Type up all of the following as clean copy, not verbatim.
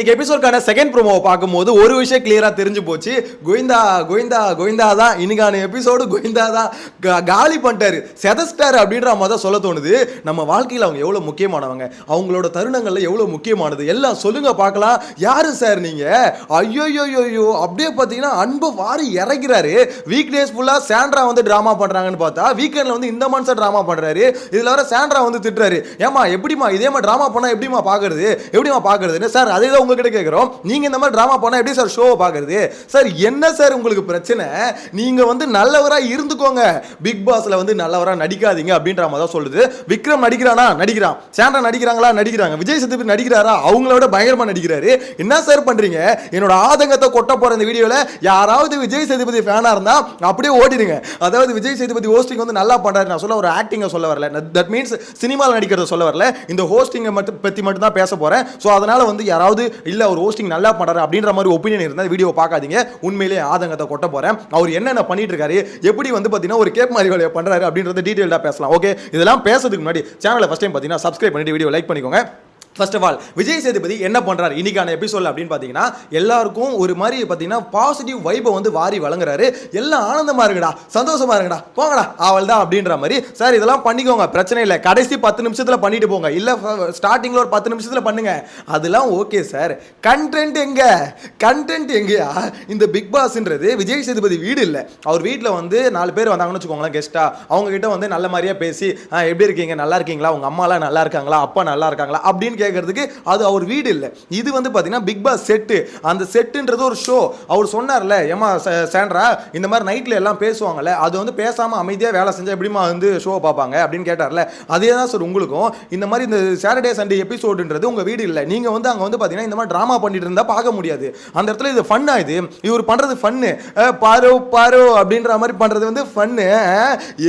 இன்னைக்கு எபிசோட்கான செகண்ட் ப்ரோமோவை பார்க்கும்போது ஒரு விஷயம் கிளியரா தெரிஞ்சு போச்சு. கோவிந்தா கோவிந்தா கோவிந்தா தான் இன்னைக்கான எபிசோடு. கோவிந்தா தான் காலி பண்ணிட்டாரு, செதஸ்டார் அப்படின்ற மாதிரி தான் சொல்ல தோணுது. நம்ம வாழ்க்கையில் அவங்க எவ்வளோ முக்கியமானவங்க, அவங்களோட தருணங்கள்ல எவ்வளோ முக்கியமானது எல்லாம் சொல்லுங்க பார்க்கலாம். யாரு சார் நீங்க? ஐயோ அப்படியே பார்த்தீங்கன்னா அன்பு வாரி இறக்கிறாரு. வீக் டேஸ் ஃபுல்லாக சாண்ட்ரா வந்து ட்ராமா பண்ணுறாங்கன்னு பார்த்தா வீக்கெண்டில் வந்து இந்த மனுஷன் ட்ராமா பண்ணுறாரு. இதில் வர சாண்ட்ரா வந்து திட்டுறாரு. ஏமா எப்படிமா இதே மாதிரி ட்ராமா பண்ணால் எப்படிமா பார்க்கறதுன்னு சார் அதே தான் உங்ககிட்ட கேட்குறோம். நீங்க இந்த மாதிரி டிராமா பண்ணா எப்படி சார் ஷோவை பார்க்கறது? சார் என்ன சார் உங்களுக்கு பிரச்சனை? நீங்க வந்து நல்லவரா இருந்துக்கோங்க, பிக் பாஸ்ல வந்து நல்லவரா நடிக்காதீங்க அப்படின்ற மாதிரி தான் சொல்லுது. விக்ரம் நடிக்கிறான், சாண்ட்ரா நடிக்கிறாங்க, விஜய் சேதுபதி நடிக்கிறாரா? அவங்களோட பயங்கரமா நடிக்கிறாரு. என்ன சார் பண்றீங்க? என்னோட ஆதங்கத்தை கொட்ட போற இந்த வீடியோல யாராவது விஜய் சேதுபதி ஃபேனா இருந்தா அப்படியே ஓடிடுங்க. அதாவது விஜய் சேதுபதி ஹோஸ்டிங் வந்து நல்லா பண்றாரு, நான் சொல்ல ஒரு ஆக்டிங்க சொல்ல வரல, தட் மீன்ஸ் சினிமாவில் நடிக்கிறத சொல்ல வரல, இந்த ஹோஸ்டிங்கை பத்தி மட்டும் தான் பேச போறேன். ஸோ அதனால வந்து யாராவது இல்ல ஒரு ஹோஸ்டிங் நல்லா பண்றாரு அப்படின்ற மாதிரி ஒப்பீனியன் இருந்தா வீடியோ பார்க்காதீங்க. உண்மையிலேயே ஆதங்கத்தை கொட்ட போறேன். அவர் என்னென்ன பண்ணிட்டு இருக்காரு, எப்படி வந்து பாத்தீங்கன்னா ஒரு கேப் மாதிரி வேலையை பண்றாரு அப்படின்றத டீடைலா பேசலாம். ஓகே, இதெல்லாம் பேசுறதுக்கு முன்னாடி சேனலை ஃபர்ஸ்ட் டைம் பாத்தீங்கன்னா சப்ஸ்கிரைப் பண்ணிட்டு வீடியோ லைக் பண்ணிக்கோங்க. First of all Vijay Sethupathi என்ன பண்றாரு இன்னைக்கான எபிசோட் அப்படின்னு பாத்தீங்கன்னா, எல்லாருக்கும் ஒரு மாதிரி பாத்தீங்கன்னா பாசிட்டிவ் வைபை வந்து வாரி வழங்குறாரு. எல்லாம் ஆனந்தமா இருக்குடா, சந்தோஷமா இருக்குடா, போங்கடா அவள் தான் அப்படின்ற மாதிரி. சார் இதெல்லாம் பண்ணிக்கோங்க, பிரச்சனை இல்லை, கடைசி 10 நிமிஷத்துல பண்ணிட்டு போங்க, இல்ல ஸ்டார்டிங்ல ஒரு 10 நிமிஷத்துல பண்ணுங்க, அதெல்லாம் ஓகே சார். கண்டென்ட் எங்கயா? இந்த பிக் பாஸ்ன்றது விஜய் சேதுபதி வீடு இல்லை. அவர் வீட்டில் வந்து 4 பேர் வந்தாங்கன்னு வச்சுக்கோங்களேன் கெஸ்டா, அவங்க கிட்ட வந்து நல்ல மாதிரியா பேசி எப்படி இருக்கீங்க, நல்லா இருக்கீங்களா, உங்க அம்மாலாம் நல்லா இருக்காங்களா, அப்பா நல்லா இருக்காங்களா அப்படின்னு கேட்கறதுக்கு அது அவர் வீடு இல்லை. இது வந்து பாத்தீங்கன்னா பிக் பாஸ் செட்டு. அந்த செட்டுன்றது ஒரு ஷோ. அவர் சொன்னார்ல, ஏமா சாண்ட்ரா இந்த மாதிரி நைட்ல எல்லாம் பேசுவாங்கல்ல, அது வந்து பேசாம அமைதியா வேலை செஞ்சா எப்படிமா வந்து ஷோ பார்ப்பாங்க அப்படின்னு கேட்டார்ல, அதே தான் சார் உங்களுக்கும். இந்த மாதிரி இந்த சாட்டர்டே சண்டே எபிசோடுன்றது உங்க வீடு இல்லை. நீங்க வந்து அங்க வந்து பாத்தீங்கன்னா இந்த மாதிரி டிராமா பண்ணிட்டு இருந்தா பார்க்க முடியாது. அந்த இடத்துல இது ஃபன்னா, இவர் பண்றது ஃபன்னு, பாரு அப்படின்ற மாதிரி பண்றது வந்து ஃபன்னு.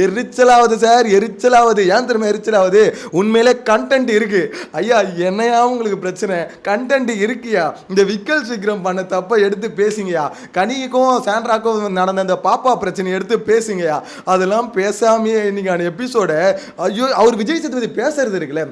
எரிச்சலாவது சார், எரிச்சலாவது. ஏன் திரும்ப எரிச்சலாவது? உண்மையிலே கண்டென்ட் இருக்கு ஐயா. என்னையா உங்களுக்கு பிரச்சனை? கண்டென்ட் இருக்கியா? இந்த விக்கல் விக்ரம் பண்ண தப்ப எடுத்து பேசுங்கயா. கனிக்கும் சாண்ட்ராக்கும் நடந்த அந்த பாப்பா பிரச்சனை எடுத்து பேசுங்கயா. அதெல்லாம் பேசாமையே இன்னைக்கான எபிசோட, ஐயோ அவர் விஜய் சேதுபதி பேசுறது இருக்குல்ல,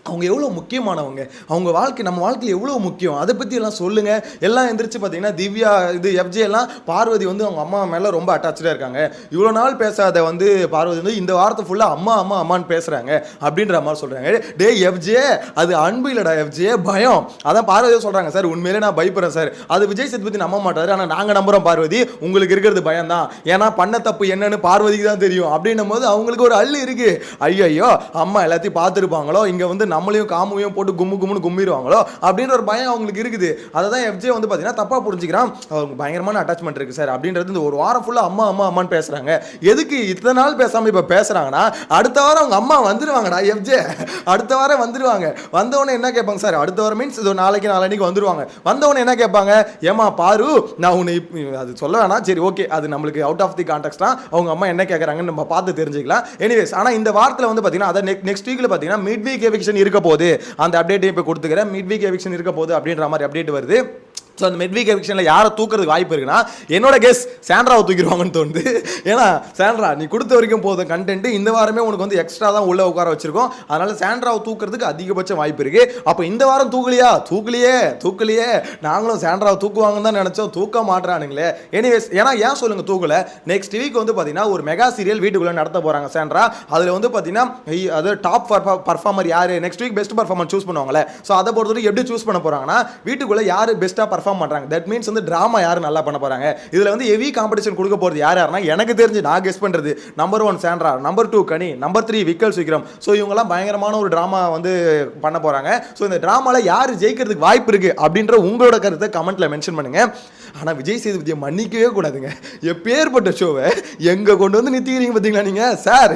அவங்க எவ்வளோ முக்கியமானவங்க, அவங்க வாழ்க்கை நம்ம வாழ்க்கையில் எவ்வளோ முக்கியம், அதை பற்றி எல்லாம் சொல்லுங்க. எல்லாம் எந்திரிச்சு பார்த்தீங்கன்னா திவ்யா இது எஃப்ஜே எல்லாம் பார்வதி வந்து அவங்க அம்மா மேலே ரொம்ப அட்டாச்சாக இருக்காங்க. இவ்வளோ நாள் பேசாத வந்து பார்வதி வந்து இந்த வாரத்தை ஃபுல்லாக அம்மான்னு பேசுகிறாங்க அப்படின்ற மாதிரி சொல்கிறாங்க. டே எஃப்ஜே, அது அன்பு இல்லைடா எஃப்ஜே, பயம். அதான் பார்வதியை சொல்கிறாங்க. சார் உண்மையிலே நான் பயப்படுறேன் சார், அது விஜய் சேதுபதி நம்ப மாட்டாரு, ஆனால் நாங்கள் நம்புகிறோம் பார்வதி, உங்களுக்கு இருக்கிறது பயம் தான், ஏன்னா பண்ண தப்பு என்னன்னு பார்வதிக்கு தான் தெரியும் அப்படின்னும் போது அவங்களுக்கு ஒரு அள்ளு இருக்கு. ஐயோ அம்மா எல்லாத்தையும் பார்த்துருப்பாங்களோ, இங்கே வந்து நம்மளையும் காமையும் போட்டு கும்முன்னு கும்மிடுவாங்களோ அப்படின்ற ஒரு பயம் அவங்களுக்கு இருக்குது. அதை தான் எஃப்ஜே வந்து பார்த்தீங்கன்னா தப்பாக புரிஞ்சுக்கிறான். அவங்க பயங்கரமான அட்டாச்மெண்ட் இருக்குது சார் அப்படின்றது. இந்த ஒரு வாரம் ஃபுல்லாக அம்மான்னு பேசுகிறாங்க. எதுக்கு இத்தனை நாள் பேசாமல் இப்போ பேசுகிறாங்கன்னா, அடுத்த வாரம் அவங்க அம்மா வந்துடுவாங்கடா எஃப்ஜே, அடுத்த வாரம் வந்துடுவாங்க. வந்தவொடனே என்ன கேட்பாங்க சார், அடுத்த வாரம் மீன்ஸ் இது நாளைக்கு வந்துடுவாங்க. வந்தவொடனே என்ன கேட்பாங்க, ஏமா பாரு நான் உன்னை அது சொல்ல வேணாம், சரி ஓகே, அது நம்மளுக்கு அவுட் ஆஃப் தி கான்டெக்ட் தான், அவங்க அம்மா என்ன கேட்குறாங்கன்னு நம்ம பார்த்து தெரிஞ்சுக்கலாம். எனிவேஸ், ஆனால் இந்த வாரத்தில் வந்து பார்த்தீங்கன்னா அதை நெக்ஸ்ட் வீக்கில் பார்த்தீங்கன்னா மிட் வீக் எவிக்ஷன் இருக்க போகுது. அந்த அப்டேட்டையும் இப்போ கொடுத்துக்கிறேன். மிட் வீக் எவிக்ஷன் இருக்க போகுது அப்படின்ற மாதிரி அப்டேட் வருது. ஸோ அந்த மிட் வீக் எவிக்ஷனில் யாரை தூக்கிறதுக்கு வாய்ப்பு இருக்குன்னா, என்னோட கெஸ் சாண்ட்ராவை தூக்கிடுவாங்கன்னு தோணுது. ஏன்னா சாண்ட்ரா நீ கொடுத்த வரைக்கும் போதும் கண்டென்ட், இந்த வாரமே உனக்கு வந்து எக்ஸ்ட்ரா தான் உள்ள உட்கார வச்சிருக்கோம், அதனால சாண்ட்ராவை தூக்கிறதுக்கு அதிகபட்ச வாய்ப்பு இருக்கு. அப்போ இந்த வாரம் தூக்கலையே, நாங்களும் சாண்ட்ராவை தூக்குவாங்கன்னு தான் நினைச்சோம், தூக்க மாட்டானுங்களே. எனிவேஸ், ஏன் சொல்லுங்க தூக்கல? நெக்ஸ்ட் வீக் வந்து பார்த்தீங்கன்னா ஒரு மெகா சீரியல் வீட்டுக்குள்ள நடத்த போறாங்க சாண்ட்ரா. அதில் வந்து பார்த்தீங்கன்னா அது டாப் பர்ஃபார்மர் யாரு, next week best performer choose பண்ணுவாங்களே. ஸோ அதை பொறுத்தவரைக்கும் எப்படி சூஸ் பண்ண போறாங்கன்னா, வீட்டுக்குள்ள யாரு பெஸ்ட்டாக பர்ஃபார்ம் பண்றாங்க, தட் மீன்ஸ் வந்து டிராமா யாரு நல்லா பண்ண போறாங்க. இதுல வந்து ஹெவி காம்படிஷன் கொடுக்க போறது யாருன்னா, எனக்கு தெரிஞ்சு நான் கெஸ் பண்றது நம்பர் 1 சாண்ட்ரா, நம்பர் 2 கனி, நம்பர் 3 விக்கல் விக்ரம். ஸோ இவங்கெல்லாம் பயங்கரமான ஒரு டிராமா வந்து பண்ண போறாங்க. ஸோ இந்த டிராமால யாரு ஜெயிக்கிறதுக்கு வாய்ப்பு இருக்கு அப்படின்ற உங்களோட கருத்தை கமெண்ட்ல மென்ஷன் பண்ணுங்க. ஆனா விஜய் சேதுபதியை மன்னிக்கவே கூடாதுங்க. எப்பேற்பட்ட ஷோவை எங்க கொண்டு வந்து நிறுத்திக்கிறீங்க பார்த்தீங்களா நீங்க சார்,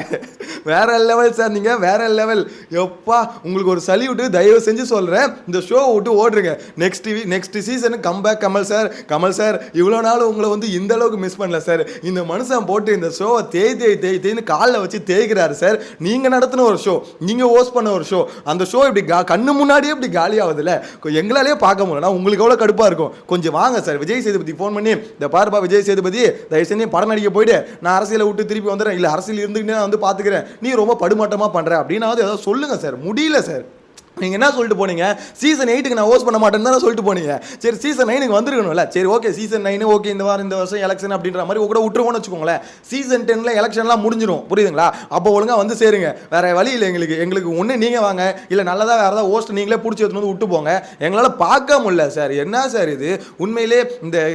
வேற லெவல் சார், நீங்க வேற லெவல். எப்பா உங்களுக்கு ஒரு சல்யூட், தயவு செஞ்சு சொல்றேன், இந்த ஷோ விட்டு ஓடுறீங்க. நெக்ஸ்ட் சீசனுக்கு கம்பேக் கமல் சார் இவ்வளோ நாள் உங்களை வந்து இந்த அளவுக்கு மிஸ் பண்ணல சார். இந்த மனுஷன் போட்டு இந்த ஷோவை தேய்ன்னு காலில் வச்சு தேய்க்கிறாரு சார். நீங்க நடத்தின ஒரு ஷோ, நீங்க ஹோஸ்ட் பண்ண ஒரு ஷோ, அந்த ஷோ இப்படி கண்ணு முன்னாடியே இப்படி காலியாகுதுல்ல, எங்களாலேயே பார்க்க முடியல. உங்களுக்கு எவ்வளோ கடுப்பா இருக்கும். கொஞ்சம் வாங்க சார், விஜய் சேதுபதி ஃபோன் பண்ணி, இந்த பாருப்பா விஜய் சேதுபதி, தயவு செஞ்சு படம் நடிக்க போயிட்டு நான் அரசியலை விட்டு திருப்பி வந்துடுறேன், இல்லை அரசியல் இருந்துக்கிட்டே நான் வந்து பார்த்துக்கிறேன், நீ ரொம்ப படுமாட்டமாக பண்ற அப்படின்னாவது ஏதாவது சொல்லுங்க சார். முடியல சார். நீங்கள் என்ன சொல்லிட்டு போனீங்க, சீசன் 8க்கு நான் ஹோஸ்ட் பண்ண மாட்டேன்னு தானே சொல்லிட்டு போனீங்க. சரி சீசன் 9க்கு வந்துருக்கணும்ல. சரி ஓகே சீசன் 9 ஓகே இந்த வருஷம் எலெக்ஷன் அப்படின்ற மாதிரி கூட விட்டுருவோம்னு வச்சுக்கோங்களேன். சீசன் 10ல எலெக்ஷன்லாம் முடிஞ்சிடும், புரியுதுங்களா? அப்போ ஒழுங்காக வந்து சேருங்க. வேற வழி இல்லை எங்களுக்கு ஒன்று நீங்கள் வாங்க, இல்லை நல்லதாக வேறு ஏதாவது ஹோஸ்ட் நீங்களே பிடிச்சி எடுத்துன்னு வந்து விட்டு போங்க. எங்களால் பார்க்க முடியல சார். என்ன சார் இது உண்மையிலே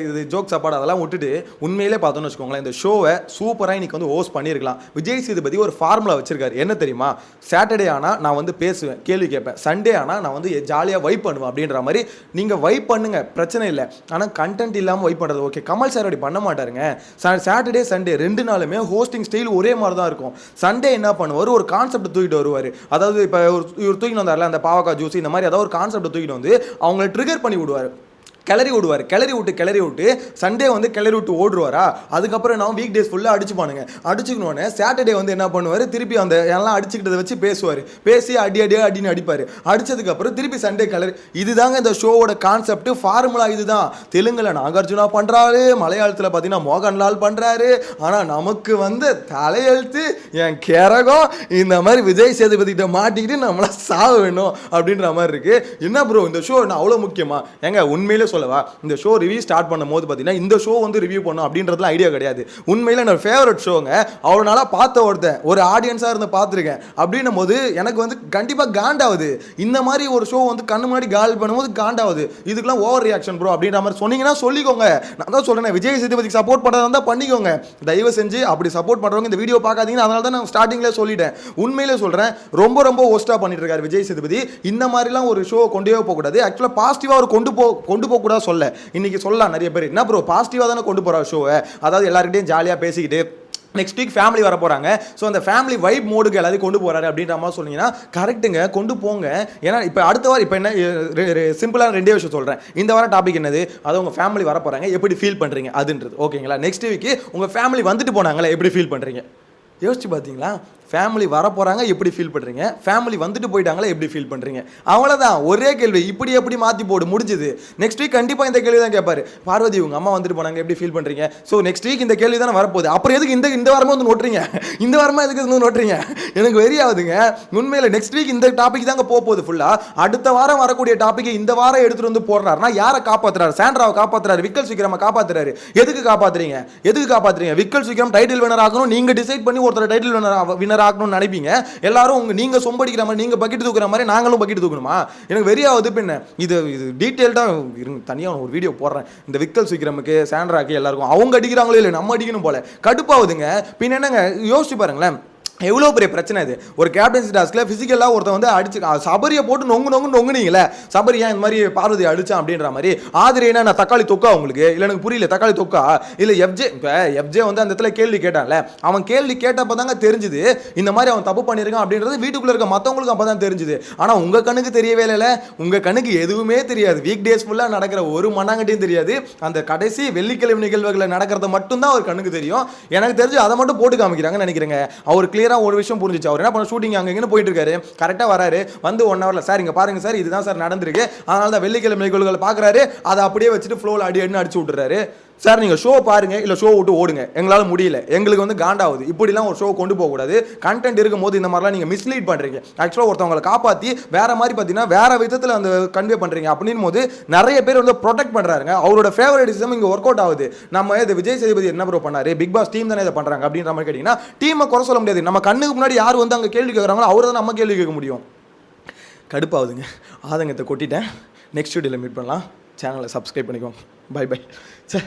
இது ஜோக் சாப்பாடு அதெல்லாம் விட்டுட்டு உண்மையிலே பார்த்தோன்னு வச்சுக்கோங்களேன், இந்த ஷோவை சூப்பராக இன்னைக்கு வந்து ஹோஸ்ட் பண்ணியிருக்கலாம். விஜய் சேதுபதி ஒரு ஃபார்முலா வச்சிருக்காரு. என்ன தெரியுமா? சாட்டர்டே ஆனால் நான் வந்து பேசுவேன், கேள்வி கேட்பேன். சண்டே ஆனால் நான் வந்து ஜாலியாக வைப் பண்ணுவேன் அப்படின்ற மாதிரி. நீங்கள் வைப் பண்ணுங்க, பிரச்சனை இல்லை. ஆனால் கண்டென்ட் இல்லாமல் வைப் பண்ணுறது ஓகே. கமல் சார் அப்படி பண்ண மாட்டாருங்க. சாட்டர்டே சண்டே 2 நாளுமே ஹோஸ்டிங் ஸ்டைல் ஒரே மாதிரி தான் இருக்கும். சண்டே என்ன பண்ணுவார், ஒரு கான்செப்ட் தூக்கிட்டு வருவார். அதாவது இப்போ இவர் தூக்கிட்டு வந்தார்ல அந்த பாவக்காய் ஜூஸ், இந்த மாதிரி ஏதாவது ஒரு கான்செப்ட் தூக்கிட்டு வந்து அவங்களை ட்ரிகர் பண்ணி விடுவார். கிளறி விட்டு சண்டே வந்து கிளறி விட்டு ஓடுவாரா. அதுக்கப்புறம் நான் வீக் டேஸ் ஃபுல்லாக அடிச்சுப்பானுங்க. அடிச்சுக்கணுன்னே சாட்டர்டே வந்து என்ன பண்ணுவார், திருப்பி அந்த எல்லாம் அடிச்சுக்கிட்டதை வச்சு பேசுவார். பேசி அடின்னு அடிப்பார். அடிச்சதுக்கப்புறம் திருப்பி சண்டே கிளறி. இதுதாங்க இந்த ஷோவோட கான்செப்ட், ஃபார்முலா இதுதான். தெலுங்குல நாகார்ஜுனா பண்ணுறாரு, மலையாளத்தில் பார்த்தீங்கன்னா மோகன்லால் பண்ணுறாரு. ஆனால் நமக்கு வந்து தலையெழுத்து என் கேரகம் இந்த மாதிரி விஜய் சேதுபதி கிட்ட மாட்டிக்கிட்டு நம்மள சாவ வேணும் அப்படின்ற மாதிரி இருக்கு. என்ன ப்ரோ இந்த ஷோ என்ன அவ்வளோ முக்கியமா? ஏங்க உண்மையிலே சொல்லவா, இந்த ஷோ ரிவ்யூ ஸ்டார்ட் பண்ணும்போது பார்த்தீங்கன்னா இந்த ஷோ வந்து ரிவ்யூ பண்ணும் அப்படின்றதுலாம் ஐடியா கிடையாது. உண்மையில என்னோட ஃபேவரட் ஷோங்க. அவ்வளோ நாளாக பார்த்த ஒரு ஆடியன்ஸாக இருந்து பார்த்துருக்கேன். அப்படின்னும் போது எனக்கு வந்து கண்டிப்பாக காண்டாகுது. இந்த மாதிரி ஒரு ஷோ வந்து கண்ணு முன்னாடி கால் பண்ணும்போது காண்டாகுது. இதுக்கெல்லாம் ஓவர் ரியாக்ஷன் ப்ரோ அப்படின்ற மாதிரி சொன்னீங்கன்னா சொல்லிக்கோங்க. நான் தான் சொல்கிறேன், விஜய் சேதுபதிக்கு சப்போர்ட் பண்ணுறதா இருந்தால் பண்ணிக்கோங்க. தயவு செஞ்சு அப்படி சப்போர்ட் பண்ணுறவங்க இந்த வீடியோ பார்க்காதீங்கன்னு அதனால தான் நான் ஸ்டார்டிங்லேயே சொல்லிட்டேன். உண்மையிலே சொல்கிறேன், ரொம்ப ஒஸ்ட்டாக பண்ணிட்டு இருக்காரு விஜய் சேதுபதி. இந்த மாதிரிலாம் ஒரு ஷோ கொண்டே போகக்கூடாது. ஆக்சுவலாக பாசிட்டிவாக அவர் கொண்டு போக கூட சொல்ல இன்னைக்கு சொல்லலாம். நிறைய பேர் என்ன ப்ரோ பாசிட்டிவாக தானே கொண்டு போகிற ஷோவை, அதாவது எல்லாருக்கிட்டையும் ஜாலியாக பேசிக்கிட்டு நெக்ஸ்ட் வீக் ஃபேமிலி வர போகிறாங்க. ஸோ அந்த ஃபேமிலி வைப் மோடுக்கு எல்லாத்தையும் கொண்டு போகிறாரு அப்படின்ற மாதிரி சொன்னீங்கன்னா கரெக்டுங்க, கொண்டு போங்க. ஏன்னா இப்போ அடுத்த வாரம் இப்போ என்ன சிம்பிளான 2 விஷயம் சொல்கிறேன். இந்த வாரம் டாபிக் என்னது, அது உங்கள் ஃபேமிலி வர போகிறாங்க, எப்படி ஃபீல் பண்ணுறீங்க அதுன்றது ஓகேங்களா. நெக்ஸ்ட் வீக்கு உங்கள் ஃபேமிலி வந்துட்டு போனாங்களே எப்படி ஃபீல் பண்ணுறீங்க யோசிச்சு பார்த்தீங்களா? ஃபேமிலி வர போகிறாங்க எப்படி ஃபீல் பண்ணுறீங்க, ஃபேமிலி வந்துட்டு போயிட்டாங்களா எப்படி ஃபீல் பண்ணுறீங்க, அவ்வளோதான். ஒரே கேள்வி, இப்படி எப்படி மாற்றி போடு முடிஞ்சுது. நெக்ஸ்ட் வீக் கண்டிப்பாக இந்த கேள்வி தான் கேட்பாரு. பார்வதி உங்கள் அம்மா வந்துட்டு போனாங்க எப்படி ஃபீல் பண்ணுறீங்க. ஸோ நெக்ஸ்ட் வீக் இந்த கேள்வி தானே வரப்போகுது. அப்புறம் எதுக்கு இந்த வாரமாக வந்து நோட்டுறீங்க, இந்த வாரமாக எதுக்கு வந்து நோட்டுறீங்க, எனக்கு வெறி ஆகுதுங்க உண்மையில். நெக்ஸ்ட் வீக் இந்த டாபிக் தாங்க போகுது ஃபுல்லாக. அடுத்த வாரம் வரக்கூடிய டாப்பிக்கை இந்த வாரம் எடுத்துகிட்டு வந்து போடுறாருனா யாரை காப்பாற்றுறாரு? சாண்ட்ராவை காப்பாற்றுறாரு, விக்கல் விக்ரமை காப்பாற்றுறாரு. எதுக்கு காப்பாற்றுறீங்க? விக்கல் விக்ரம் டைட்டில் வினர் ஆகணும், நீங்கள் டிசைட் பண்ணி ஒருத்தர் டைட்டில் வினர் ஆகணும்னு நினைப்பீங்க. எல்லாரும் நீங்க சொம்படிக்கிற மாதிரி, நீங்க பக்கெட் தூக்குற மாதிரி நாங்களும் பக்கெட் தூக்கணுமா? எனக்கு வெறியாவது. பின்ன இது டீட்டெயில்டா தனியாக ஒரு வீடியோ போடுறேன். இந்த விக்கல் விக்ரமுக்கு சாண்ட்ராக்கு எல்லாருக்கும் அவங்க அடிக்கிறாங்களோ இல்லை நம்ம அடிக்கணும் போல கடுப்பாகுதுங்க. பின்ன என்னங்க யோசிச்சு பாருங்களேன், எவ்வளோ பெரிய பிரச்சனை இது. ஒரு கேப்டன்சி டாஸ்கில் ஃபிசிக்கலாக ஒருத்தன் வந்து அடிச்சு சபரியை போட்டு நொங்குனீங்களே, சபரியா இந்த மாதிரி பார்வதி அடிச்சான் அப்படின்ற மாதிரி. ஆதிரேனா நான் தக்காளி தொக்கா உங்களுக்கு இல்லை, எனக்கு புரியல. தக்காளி தொக்கா இல்லை எஃப்ஜே வந்து அந்த இடத்துல கேள்வி கேட்டான்ல, அவன் கேள்வி கேட்டப்போ தாங்க தெரிஞ்சுது இந்த மாதிரி அவன் தப்பு பண்ணியிருக்கான் அப்படின்றது. வீட்டுக்குள்ளே இருக்க மற்றவங்களுக்கு அப்போ தான் தெரிஞ்சுது. ஆனால் உங்கள் கண்ணுக்கு தெரியவே இல்லை. உங்கள் கண்ணுக்கு எதுவுமே தெரியாது. வீக் டேஸ் ஃபுல்லாக நடக்கிற ஒரு மண்ணாங்கட்டையும் தெரியாது. அந்த கடைசி வெள்ளிக்கிழமை நிகழ்வுகளை நடக்கிறத மட்டும்தான் அவர் கண்ணுக்கு தெரியும். எனக்கு தெரிஞ்சு அதை மட்டும் போட்டு காமிக்கிறாங்கன்னு நினைக்கிறேங்க. அவர் கிளியரா ஒரு விஷயம் புரிஞ்சிச்சு. அவர் என்ன பண்ண, ஷூட்டிங் அங்க இங்க போயிட்டு இருக்காரு, கரெக்டா வராரு, வந்து 1 ஹவர்ல சார் இங்க பாருங்க சார் இதுதான் சார் நடந்திருக்கு, அதனால தான் வெள்ளிக்கிழமை நிகழ்வுகள் பாக்குறாரு, அதை அப்படியே வச்சுட்டு ஃப்ளோல அடிச்சு விட்டுறாரு. சார் நீங்கள் ஷோ பாருங்கள் இல்லை ஷோ விட்டு ஓடுங்க, எங்களால் முடியல, எங்களுக்கு வந்து காண்டாகுது. இப்படிலாம் ஒரு ஷோ கொண்டு போகக்கூடாது. கண்டென்ட் இருக்கும்போது இந்த மாதிரிலாம் நீங்கள் மிஸ்லீட் பண்ணுறீங்க. ஆக்சுவலாக ஒருத்தவங்களை காப்பாற்றி வேறு மாதிரி பார்த்தீங்கன்னா வேறு விதத்தில் அந்த கன்வே பண்ணுறீங்க. அப்படின் போது நிறைய பேர் வந்து ப்ரொடெக்ட் பண்ணுறாங்க. அவரோட ஃபேவரட்டிசம் இங்கே ஒர்க் அவுட் ஆகுது. நம்ம இது விஜய் சேதுபதி என்ன ப்ரோ பண்ணாரு, பிக் பாஸ் டீம் தானே இதை பண்ணுறாங்க அப்படின்ற மாதிரி கேட்டிங்கன்னா டீமை குறை சொல்ல முடியாது. நம்ம கண்ணுக்கு முன்னாடி யார் வந்து அங்கே கேள்வி கேட்குறாங்களோ அவரை தான் நம்ம கேள்வி கேட்க முடியும். கடுப்பாகுதுங்க, ஆதங்கத்தை கொட்டிட்டேன். நெக்ஸ்ட் வீடியோவில் மீட் பண்ணலாம். சேனலை சப்ஸ்கிரைப் பண்ணிக்கோங்க. பை. சே